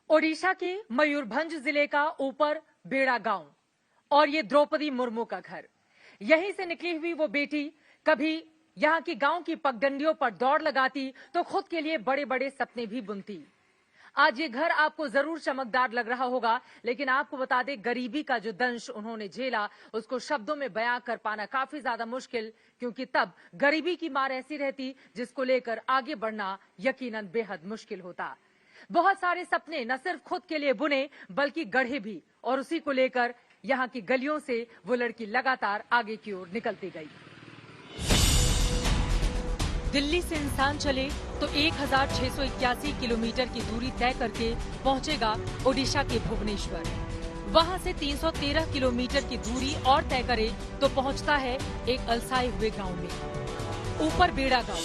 ओडिशा के मयूरभंज जिले का ऊपर बेड़ा गांव और ये द्रौपदी मुर्मू का घर। यहीं से निकली हुई वो बेटी कभी यहाँ की गांव की पगडंडियों पर दौड़ लगाती तो खुद के लिए बड़े बड़े सपने भी बुनती। आज ये घर आपको जरूर चमकदार लग रहा होगा, लेकिन आपको बता दें गरीबी का जो दंश उन्होंने झेला उसको शब्दों में बयां कर पाना काफी ज्यादा मुश्किल, क्योंकि तब गरीबी की मार ऐसी रहती जिसको लेकर आगे बढ़ना यकीनन बेहद मुश्किल होता। बहुत सारे सपने न सिर्फ खुद के लिए बुने बल्कि गढ़े भी, और उसी को लेकर यहाँ की गलियों से वो लड़की लगातार आगे की ओर निकलती गई। दिल्ली से इंसान चले तो 1681 किलोमीटर की दूरी तय करके पहुंचेगा ओडिशा के भुवनेश्वर। वहां से 313 किलोमीटर की दूरी और तय करे तो पहुंचता है एक अलसाए हुए गांव में। ऊपर बेड़ा गांव,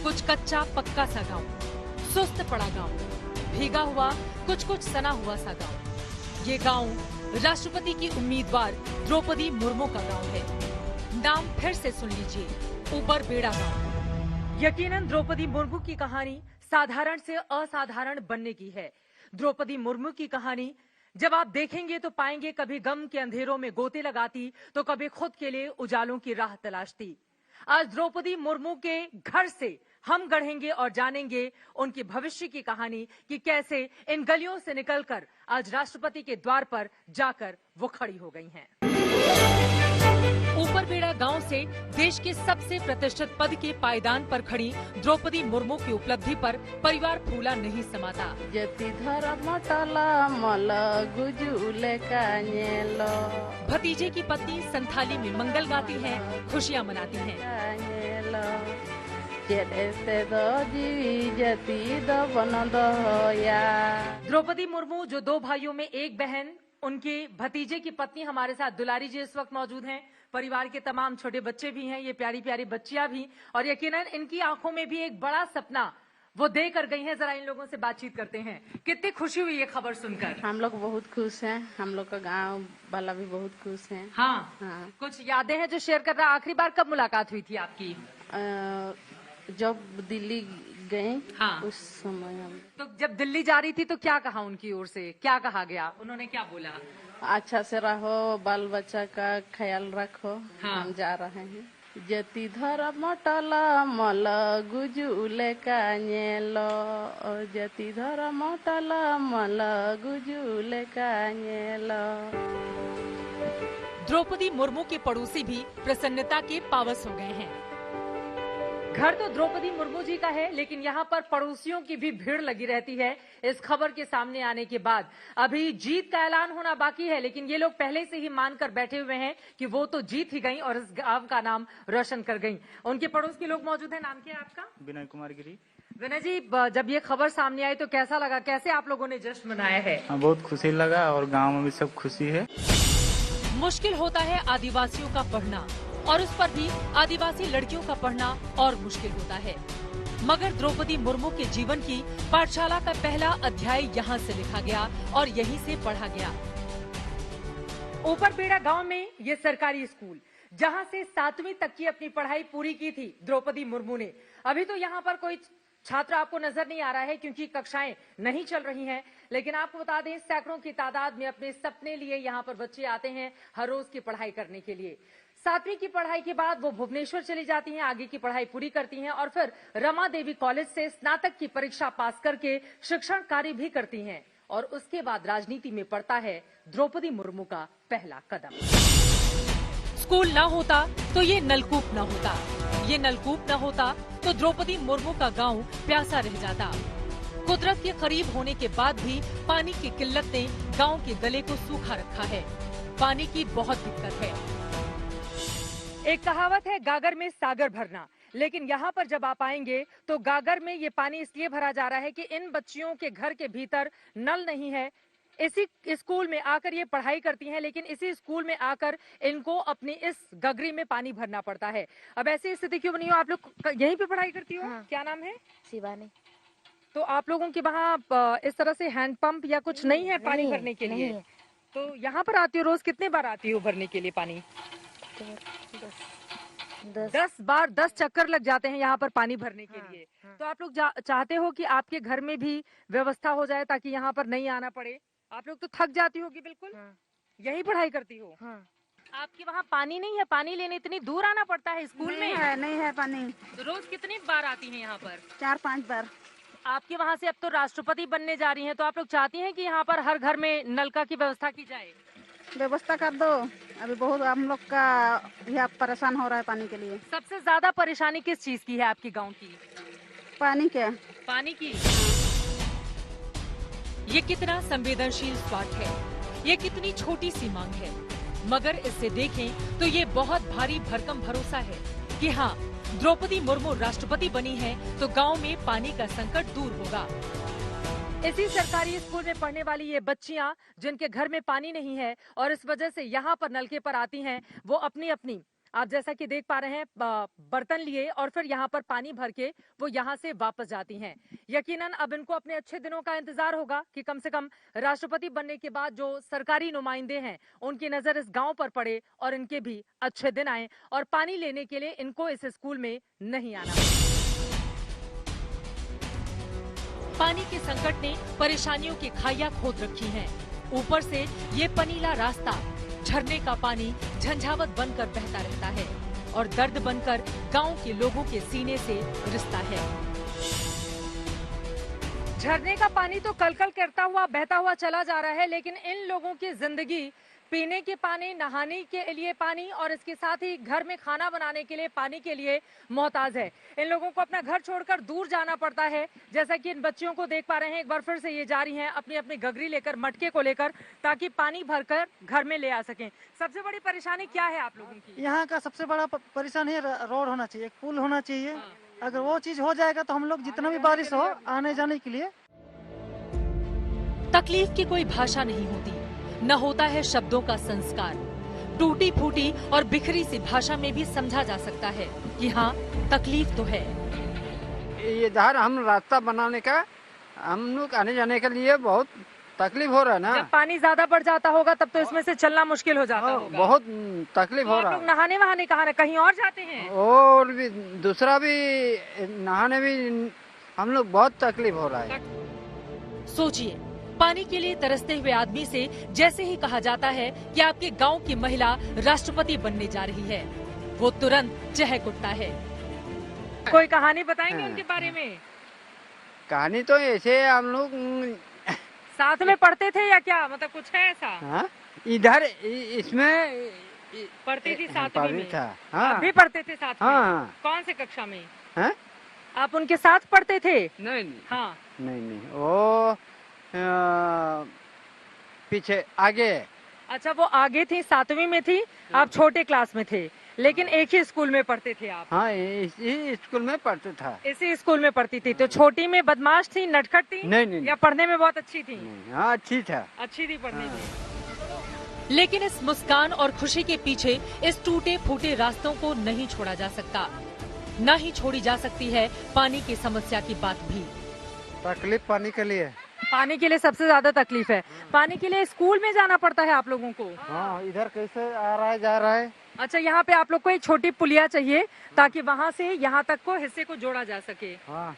कुछ कच्चा पक्का सा गांव, सुस्त पड़ा गांव, भीगा हुआ कुछ सना हुआ सा गांव। ये गांव राष्ट्रपति की उम्मीदवार द्रौपदी मुर्मू का गांव है। नाम फिर से सुन लीजिए, ऊपर बेड़ा गांव। यकीनन द्रौपदी मुर्मू की कहानी साधारण से असाधारण बनने की है। द्रौपदी मुर्मू की कहानी जब आप देखेंगे तो पाएंगे कभी गम के अंधेरों में गोते लगाती तो कभी खुद के लिए उजालों की राह तलाशती। आज द्रौपदी मुर्मू के घर से हम गढ़ेंगे और जानेंगे उनकी भविष्य की कहानी कि कैसे इन गलियों से निकलकर आज राष्ट्रपति के द्वार पर जाकर वो खड़ी हो गई हैं। ऊपर बेड़ा गांव से देश के सबसे प्रतिष्ठित पद के पायदान पर खड़ी द्रौपदी मुर्मू की उपलब्धि पर परिवार फूला नहीं समाता। भतीजे की पत्नी संथाली में मंगल गाती हैं, खुशियां मनाती हैं। द्रौपदी मुर्मू जो दो भाइयों में एक बहन, उनके भतीजे की पत्नी हमारे साथ दुलारी जी इस वक्त मौजूद हैं। परिवार के तमाम छोटे बच्चे भी हैं, ये प्यारी प्यारी बच्चियां भी, और यकीनन इनकी आंखों में भी एक बड़ा सपना वो दे कर गई हैं। जरा इन लोगों से बातचीत करते हैं। कितनी खुशी हुई ये खबर सुनकर? हम लोग बहुत खुश हैं, हम लोग का गांव वाला भी बहुत खुश है। हाँ, कुछ यादें हैं जो शेयर कर रहा। आखिरी बार कब मुलाकात हुई थी आपकी? जब दिल्ली गए, हाँ, उस समय हम। तो जब दिल्ली जा रही थी तो क्या कहा उनकी ओर से, क्या कहा गया, उन्होंने क्या बोला? अच्छा से रहो, बाल बच्चा का ख्याल रखो। हाँ। हम जा रहे हैं। जति धर मटला मल गुजुले कानेलो, जति धर मटला मल गुजुले कानेलो। द्रौपदी मुर्मू के पड़ोसी भी प्रसन्नता के पावस हो गए हैं। घर तो द्रौपदी मुर्मू जी का है, लेकिन यहाँ पर पड़ोसियों की भी भीड़ लगी रहती है इस खबर के सामने आने के बाद। अभी जीत का ऐलान होना बाकी है, लेकिन ये लोग पहले से ही मानकर बैठे हुए हैं कि वो तो जीत ही गई और इस गांव का नाम रोशन कर गई। उनके पड़ोस के लोग मौजूद हैं। नाम क्या है आपका? विनय कुमार गिरी। विनय जी, जब ये खबर सामने आई तो कैसा लगा, कैसे आप लोगों ने जश्न मनाया है? बहुत खुशी लगा और गाँव में भी सब खुशी है। मुश्किल होता है आदिवासियों का पढ़ना, और उस पर भी आदिवासी लड़कियों का पढ़ना और मुश्किल होता है। मगर द्रौपदी मुर्मू के जीवन की पाठशाला का पहला अध्याय यहाँ से लिखा गया और यहीं से पढ़ा गया। ऊपर बेड़ा गांव में ये सरकारी स्कूल, जहाँ से 7वीं तक की अपनी पढ़ाई पूरी की थी द्रौपदी मुर्मू ने। अभी तो यहाँ पर कोई छात्र आपको नजर नहीं आ रहा है क्योंकि कक्षाएं नहीं चल रही हैं, लेकिन आपको बता दें सैकड़ों की तादाद में अपने सपने लिए यहाँ पर बच्चे आते हैं हर रोज की पढ़ाई करने के लिए। 7वीं की पढ़ाई के बाद वो भुवनेश्वर चली जाती हैं, आगे की पढ़ाई पूरी करती हैं और फिर रमा देवी कॉलेज से स्नातक की परीक्षा पास करके शिक्षण कार्य भी करती हैं। और उसके बाद राजनीति में पड़ता है द्रौपदी मुर्मू का पहला कदम। स्कूल ना होता तो ये नलकूप न होता, ये नलकूप न होता तो द्रौपदी मुर्मू का गांव प्यासा रह जाता। कुदरत के करीब होने के बाद भी पानी की किल्लत ने गांव के गले को सूखा रखा है। पानी की बहुत दिक्कत है। एक कहावत है गागर में सागर भरना, लेकिन यहाँ पर जब आप आएंगे तो गागर में ये पानी इसलिए भरा जा रहा है कि इन बच्चियों के घर के भीतर नल नहीं है। इसी स्कूल में आकर ये पढ़ाई करती हैं, लेकिन इसी स्कूल में आकर इनको अपनी इस गगरी में पानी भरना पड़ता है। अब ऐसी स्थिति क्यों बनी हो? आप लोग यहीं पे पढ़ाई करती हो? हाँ। क्या नाम है? शिवानी। तो आप लोगों के वहाँ इस तरह से हैंड पंप या कुछ नहीं है पानी भरने के लिए? तो यहाँ पर आती हो, रोज कितने बार आती हो भरने के लिए पानी? 10 बार 10 चक्कर लग जाते हैं यहाँ पर पानी भरने के लिए। तो आप लोग चाहते हो कि आपके घर में भी व्यवस्था हो जाए ताकि यहाँ पर नहीं आना पड़े? आप लोग तो थक जाती होगी बिल्कुल। यही पढ़ाई करती हो? आपके वहाँ पानी नहीं है? पानी लेने इतनी दूर आना पड़ता है स्कूल में? नहीं है पानी। तो रोज कितनी बार आती हैं यहाँ पर? 4-5 बार। आपके वहाँ से अब तो राष्ट्रपति बनने जा रही हैं, तो आप लोग चाहती हैं कि यहाँ पर हर घर में नलका की व्यवस्था की जाए? व्यवस्था कर दो। अभी बहुत हम लोग का यहाँ परेशान हो रहा है पानी के लिए। सबसे ज्यादा परेशानी किस चीज की है आपके गांव की? पानी के। पानी की। ये कितना संवेदनशील स्वार्थ है, ये कितनी छोटी सी मांग है, मगर इससे देखें तो ये बहुत भारी भरकम भरोसा है कि हाँ, द्रौपदी मुर्मू राष्ट्रपति बनी है तो गांव में पानी का संकट दूर होगा। इसी सरकारी स्कूल में पढ़ने वाली ये बच्चियां जिनके घर में पानी नहीं है और इस वजह से यहाँ पर नलके पर आती हैं, वो अपनी अपनी, आप जैसा कि देख पा रहे हैं, बर्तन लिए और फिर यहाँ पर पानी भर के वो यहाँ से वापस जाती हैं। यकीनन अब इनको अपने अच्छे दिनों का इंतजार होगा कि कम से कम राष्ट्रपति बनने के बाद जो सरकारी नुमाइंदे हैं उनकी नजर इस गांव पर पड़े और इनके भी अच्छे दिन आए और पानी लेने के लिए इनको इस स्कूल में नहीं आना। पानी के संकट ने परेशानियों की खाइयां खोद रखी हैं। ऊपर से ये पनीला रास्ता, झरने का पानी झंझावत बनकर बहता रहता है और दर्द बनकर गांव के लोगों के सीने से रिश्ता है। झरने का पानी तो कलकल करता हुआ बहता हुआ चला जा रहा है, लेकिन इन लोगों की जिंदगी पीने के पानी, नहाने के लिए पानी और इसके साथ ही घर में खाना बनाने के लिए पानी के लिए मोहताज है। इन लोगों को अपना घर छोड़कर दूर जाना पड़ता है। जैसा कि इन बच्चियों को देख पा रहे हैं, एक बार फिर से ये जा रही हैं अपनी अपनी गगरी लेकर, मटके को लेकर, ताकि पानी भरकर घर में ले आ सकें। सबसे बड़ी परेशानी क्या है आप लोगों की? यहाँ का सबसे बड़ा परेशानी है रोड होना चाहिए, एक पुल होना चाहिए। अगर वो चीज हो जाएगा तो हम लोग जितना भी बारिश हो आने जाने के लिए। तकलीफ की कोई भाषा नहीं होती, न होता है शब्दों का संस्कार। टूटी फूटी और बिखरी सी भाषा में भी समझा जा सकता है कि हाँ, तकलीफ तो है। ये इधर हम रास्ता बनाने का, हम लोग आने जाने के लिए बहुत तकलीफ हो रहा है ना। जब पानी ज्यादा बढ़ जाता होगा तब तो इसमें से चलना मुश्किल हो जाता होगा। बहुत तकलीफ हो रहा है। लोग नहाने वहाने कहीं और जाते हैं? और भी दूसरा भी नहाने भी हम लोग बहुत तकलीफ हो रहा है। सोचिए, पानी के लिए तरसते हुए आदमी से जैसे ही कहा जाता है कि आपके गांव की महिला राष्ट्रपति बनने जा रही है, वो तुरंत चहक उठता है। कोई कहानी बताएंगे उनके बारे में? कहानी तो ऐसे हम लोग साथ में पढ़ते थे या क्या, मतलब कुछ है ऐसा? हाँ, इधर इसमें पढ़ती थी साथ में था। हाँ, भी पढ़ते थे साथ में। हाँ। कौन से कक्षा में? हाँ? आप उनके साथ पढ़ते थे? नहीं। हाँ। नहीं, वो पीछे आगे। अच्छा, वो आगे थी, 7वीं में थी, आप छोटे क्लास में थे, लेकिन एक ही स्कूल में पढ़ते थे आप? हाँ, इसी स्कूल में पढ़ता था। इसी स्कूल में पढ़ती थी। तो छोटी में बदमाश थी, नटखट थी? नहीं। या पढ़ने में बहुत अच्छी थी? हाँ, अच्छी थी पढ़ने में। लेकिन इस मुस्कान और खुशी के पीछे इस टूटे फूटे रास्तों को नहीं छोड़ा जा सकता, न ही छोड़ी जा सकती है पानी की समस्या की बात भी। तकलीफ पानी के लिए सबसे ज्यादा तकलीफ है। पानी के लिए स्कूल में जाना पड़ता है आप लोगों को? हाँ, इधर कैसे आ रहा है जा रहा है। अच्छा, यहाँ पे आप लोग को एक छोटी पुलिया चाहिए ताकि वहाँ से यहाँ तक को हिस्से को जोड़ा जा सके। हाँ।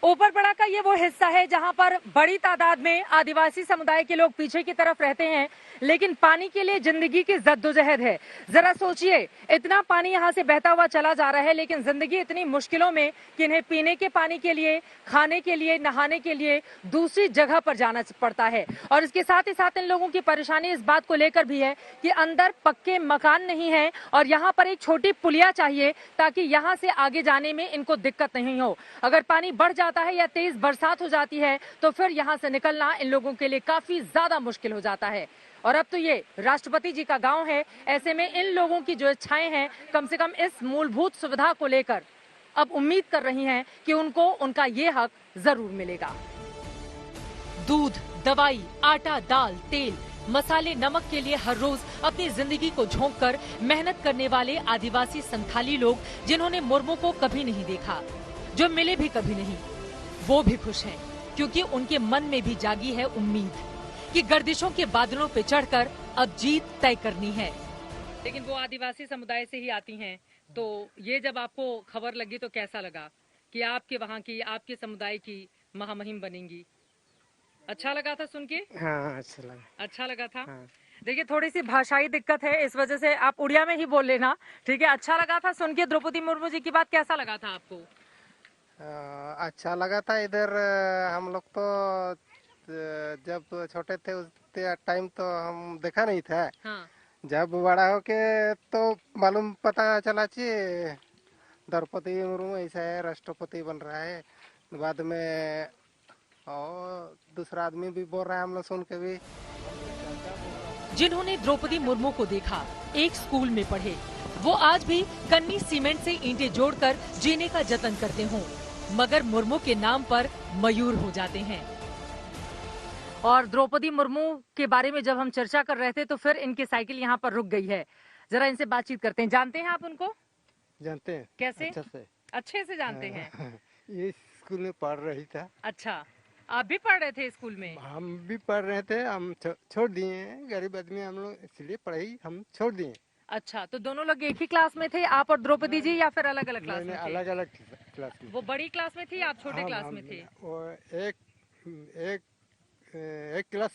ऊपर बड़ा का ये वो हिस्सा है जहाँ पर बड़ी तादाद में आदिवासी समुदाय के लोग पीछे की तरफ रहते हैं, लेकिन पानी के लिए जिंदगी की जद्दोजहद है। जरा सोचिए, इतना पानी यहाँ से बहता हुआ चला जा रहा है, लेकिन जिंदगी इतनी मुश्किलों में कि इन्हें पीने के पानी के लिए, खाने के लिए, नहाने के लिए दूसरी जगह पर जाना पड़ता है। और इसके साथ ही साथ इन लोगों की परेशानी इस बात को लेकर भी है कि अंदर पक्के मकान नहीं है और यहाँ पर एक छोटी पुलिया चाहिए ताकि यहाँ से आगे जाने में इनको दिक्कत नहीं हो। अगर पानी बढ़ जाता है या तेज बरसात हो जाती है तो फिर यहाँ से निकलना इन लोगों के लिए काफी ज्यादा मुश्किल हो जाता है। और अब तो ये राष्ट्रपति जी का गांव है, ऐसे में इन लोगों की जो इच्छाएं हैं, कम से कम इस मूलभूत सुविधा को लेकर अब उम्मीद कर रही हैं कि उनको उनका ये हक जरूर मिलेगा। दूध, दवाई, आटा, दाल, तेल, मसाले, नमक के लिए हर रोज अपनी जिंदगी को झोंककर मेहनत करने वाले आदिवासी संथाली लोग, जिन्होंने मुर्मू को कभी नहीं देखा, जो मिले भी कभी नहीं, वो भी खुश हैं, क्योंकि उनके मन में भी जागी है उम्मीद कि गर्दिशों के बादलों पे चढ़कर अब जीत तय करनी है। लेकिन वो आदिवासी समुदाय से ही आती हैं, तो ये जब आपको खबर लगी तो कैसा लगा कि आपके वहाँ की, आपके समुदाय की महामहिम बनेंगी? अच्छा लगा था सुन के? हाँ अच्छा लगा। अच्छा लगा था। हाँ। देखिए थोड़ी सी भाषाई दिक्कत है, इस वजह से आप उड़िया में ही बोल लेना, ठीक है? अच्छा लगा था सुन के द्रौपदी मुर्मू जी की बात, कैसा लगा था आपको? अच्छा लगा था। इधर हम लोग तो जब छोटे थे उस टाइम तो हम देखा नहीं था। हाँ। जब बड़ा होके तो मालूम पता चला कि द्रौपदी मुर्मू ऐसा है, राष्ट्रपति बन रहा है। बाद में और दूसरा आदमी भी बोल रहा है, हम लोग सुन के भी। जिन्होंने द्रौपदी मुर्मू को देखा, एक स्कूल में पढ़े, वो आज भी कन्नी सीमेंट से ईंटें जोड़कर जीने का जतन करते हों, मगर मुर्मू के नाम पर मयूर हो जाते हैं। और द्रौपदी मुर्मू के बारे में जब हम चर्चा कर रहे थे तो फिर इनकी साइकिल यहाँ पर रुक गई है। जरा इनसे बातचीत करते हैं। जानते हैं आप उनको? जानते हैं। कैसे? अच्छा से। अच्छे से जानते हैं। ये स्कूल में पढ़ रही था। अच्छा, आप भी पढ़ रहे थे स्कूल में? हम भी पढ़ रहे थे, हम छोड़ दिए हैं। गरीब आदमी हम लोग, इसलिए पढ़ाई हम छोड़ दिए। अच्छा, तो दोनों लोग एक ही क्लास में थे, आप और द्रौपदी जी, या फिर अलग अलग क्लास में थे? अलग अलग क्लास में। वो बड़ी क्लास में थी, आप छोटे क्लास में थे? वो एक क्लास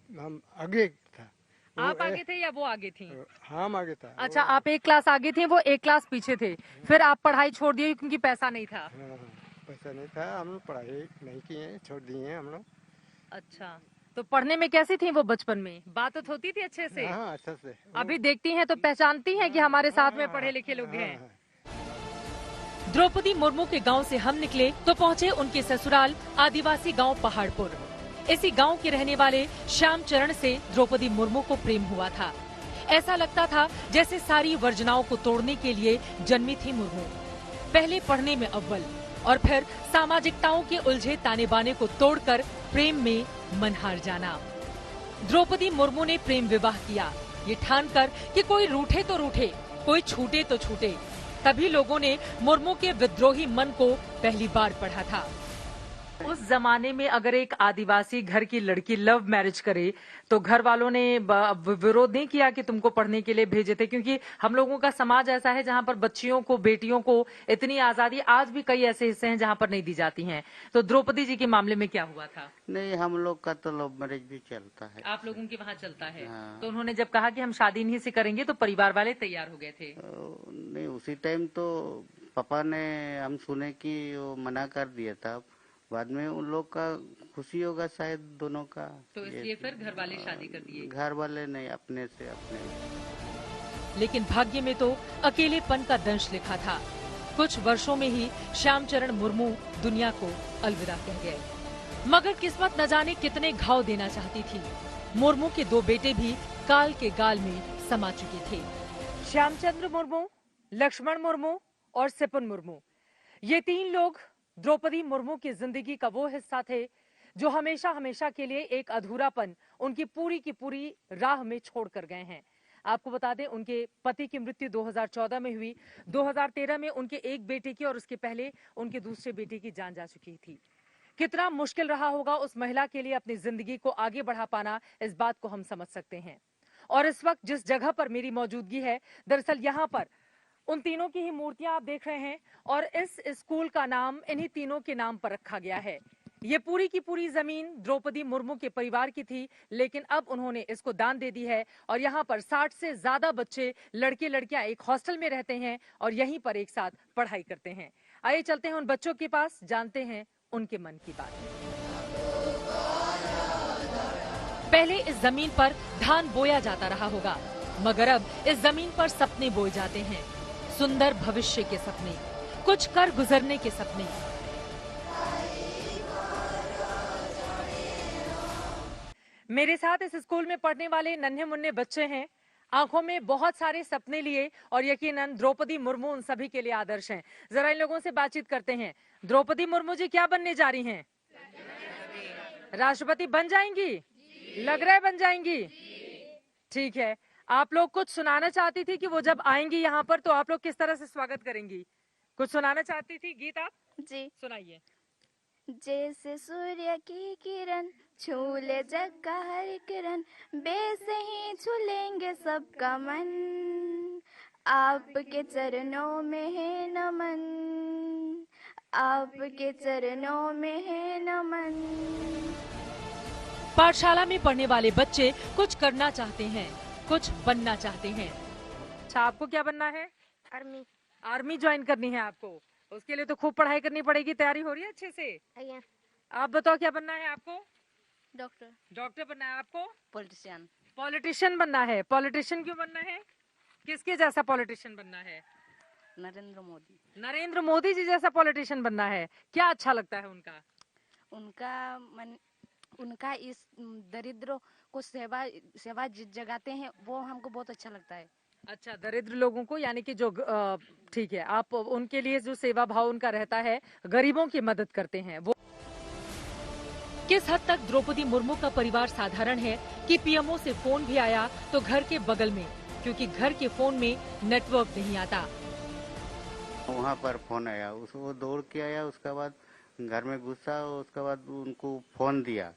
हम आगे था। आप आगे थे या वो आगे थी? हम आगे था। अच्छा, आप एक क्लास आगे थे, वो एक क्लास पीछे थे। फिर आप पढ़ाई छोड़ दिए क्योंकि पैसा नहीं था? हाँ, पैसा नहीं था, हम लोग पढ़ाई नहीं किए, छोड़ दिए हम लोग। अच्छा, तो पढ़ने में कैसी थी वो बचपन में? बात होती थी अच्छे से? हाँ, अच्छा से। अभी देखती हैं तो पहचानती हैं कि हमारे साथ में पढ़े लिखे लोग हैं। द्रौपदी मुर्मू के गांव से हम निकले तो पहुंचे उनके ससुराल आदिवासी गांव पहाड़पुर। इसी गांव के रहने वाले श्यामचरण से द्रौपदी मुर्मू को प्रेम हुआ था। ऐसा लगता था जैसे सारी वर्जनाओं को तोड़ने के लिए जन्मी थी मुर्मू। पहले पढ़ने में अव्वल और फिर सामाजिकताओं के उलझे ताने बाने को तोड़कर प्रेम में मनहार जाना। द्रौपदी मुर्मू ने प्रेम विवाह किया, ये ठानकर कि कोई रूठे तो रूठे, कोई छूटे तो छूटे। तभी लोगों ने मुर्मू के विद्रोही मन को पहली बार पढ़ा था। उस जमाने में अगर एक आदिवासी घर की लड़की लव मैरिज करे तो घर वालों ने विरोध नहीं किया कि तुमको पढ़ने के लिए भेजे थे, क्योंकि हम लोगों का समाज ऐसा है जहां पर बच्चियों को, बेटियों को इतनी आजादी आज भी कई ऐसे हिस्से हैं जहां पर नहीं दी जाती हैं। तो द्रौपदी जी के मामले में क्या हुआ था? नहीं, हम लोग का तो लव मैरिज भी चलता है। आप लोगों के वहाँ चलता है? हाँ। तो उन्होंने जब कहा कि हम शादी नहीं से करेंगे तो परिवार वाले तैयार हो गए थे? नहीं, उसी टाइम तो पापा ने, हम सुने कि वो मना कर दिया था। बाद में उन लोग का खुशी होगा शायद दोनों का, तो इसलिए फिर घर वाले शादी कर दिए? घर वाले नहीं, अपने से अपने। लेकिन भाग्य में तो अकेलेपन का दंश लिखा था। कुछ वर्षों में ही श्यामचरण मुर्मू दुनिया को अलविदा कह गए। मगर किस्मत न जाने कितने घाव देना चाहती थी। मुर्मू के दो बेटे भी काल के गाल में समा चुके थे। श्यामचंद्र मुर्मू, लक्ष्मण मुर्मू और सिपुन मुर्मू, ये तीन लोग द्रौपदी मुर्मू की जिंदगी का वो हिस्सा थे जो हमेशा हमेशा के लिए एक अधूरापन उनकी पूरी की पूरी राह में छोड़ कर गए हैं। आपको बता दें, उनके पति की मृत्यु 2014 में हुई। 2013 में उनके एक बेटे की और उसके पहले उनके दूसरे बेटे की जान जा चुकी थी। कितना मुश्किल रहा होगा उस महिला के लिए अपनी जिंदगी को आगे बढ़ा पाना, इस बात को हम समझ सकते हैं। और इस वक्त जिस जगह पर मेरी मौजूदगी है, दरअसल यहाँ पर उन तीनों की ही मूर्तियां आप देख रहे हैं और इस स्कूल का नाम इन्हीं तीनों के नाम पर रखा गया है। ये पूरी की पूरी जमीन द्रौपदी मुर्मू के परिवार की थी, लेकिन अब उन्होंने इसको दान दे दी है और यहाँ पर 60 से ज्यादा बच्चे, लड़के लड़कियां एक हॉस्टल में रहते हैं और यहीं पर एक साथ पढ़ाई करते हैं। आइए चलते हैं उन बच्चों के पास, जानते हैं उनके मन की बात। पहले इस जमीन पर धान बोया जाता रहा होगा, मगर अब इस जमीन पर सपने बोए जाते हैं। सुंदर भविष्य के सपने, कुछ कर गुजरने के सपने। मेरे साथ इस स्कूल में पढ़ने वाले नन्हे मुन्ने बच्चे हैं, आंखों में बहुत सारे सपने लिए, और यकीनन द्रौपदी मुर्मू उन सभी के लिए आदर्श हैं। जरा इन लोगों से बातचीत करते हैं। द्रौपदी मुर्मू जी क्या बनने जा रही हैं? राष्ट्रपति बन जाएंगी? लग रहा है बन जाएंगी। ठीक है, आप लोग कुछ सुनाना चाहती थी कि वो जब आएंगी यहाँ पर तो आप लोग किस तरह से स्वागत करेंगी? कुछ सुनाना चाहती थी, गीत आप जी सुनाइए। जैसे सूर्य की किरण छूले जग का हर किरण, वैसे ही छूलेंगे सबका मन। आपके चरणों में है नमन, आपके चरणों में है नमन। पाठशाला में पढ़ने वाले बच्चे कुछ करना चाहते हैं, कुछ बनना चाहते हैं। अच्छा, आपको क्या बनना है? आर्मी। आर्मी ज्वाइन करनी है आपको। उसके लिए तो खूब पढ़ाई करनी पड़ेगी। तैयारी हो रही है अच्छे से? आप बताओ क्या बनना है आपको? डॉक्टर। डॉक्टर बनना है आपको? पॉलिटिशियन। पॉलिटिशियन बनना है। पॉलिटिशियन क्यों बनना है? किसके जैसा पॉलिटिशियन बनना है? नरेंद्र मोदी। नरेंद्र मोदी जी जैसा पॉलिटिशियन बनना है। क्या अच्छा लगता है उनका? उनका इस दरिद्रों को सेवा जगाते हैं, वो हमको बहुत अच्छा लगता है। अच्छा, दरिद्र लोगों को, यानी कि जो ठीक है, आप उनके लिए जो सेवा भाव उनका रहता है, गरीबों की मदद करते हैं वो। किस हद तक द्रौपदी मुर्मू का परिवार साधारण है कि पीएमओ से फोन भी आया तो घर के बगल में, क्योंकि घर के फोन में नेटवर्क नहीं आता। वहाँ पर फोन आया, वो दौड़ के आया, उसके बाद घर में घुसा, उसके बाद उनको फोन दिया।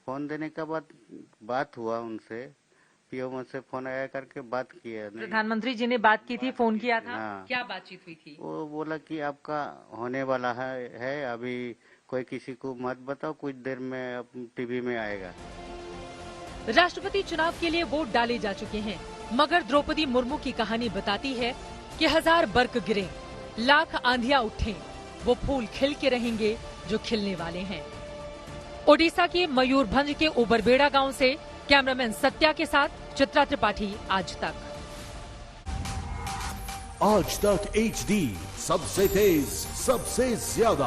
फोन देने के बाद बात हुआ उनसे, पीएमओ से फोन आया करके बात किया। प्रधानमंत्री जी ने बात की थी, फोन किया था। हाँ। क्या बातचीत हुई थी? वो बोला कि आपका होने वाला है, अभी कोई किसी को मत बताओ, कुछ देर में अब टीवी में आएगा। राष्ट्रपति चुनाव के लिए वोट डाले जा चुके हैं, मगर द्रौपदी मुर्मू की कहानी बताती है कि 1000 बर्क गिरे, लाख आंधियां उठे, वो फूल खिल के रहेंगे जो खिलने वाले हैं। ओडिशा के मयूरभंज के उबरबेड़ा गांव से कैमरामैन सत्या के साथ चित्रा त्रिपाठी, आज तक। आज तक HD, सबसे तेज, सबसे ज्यादा।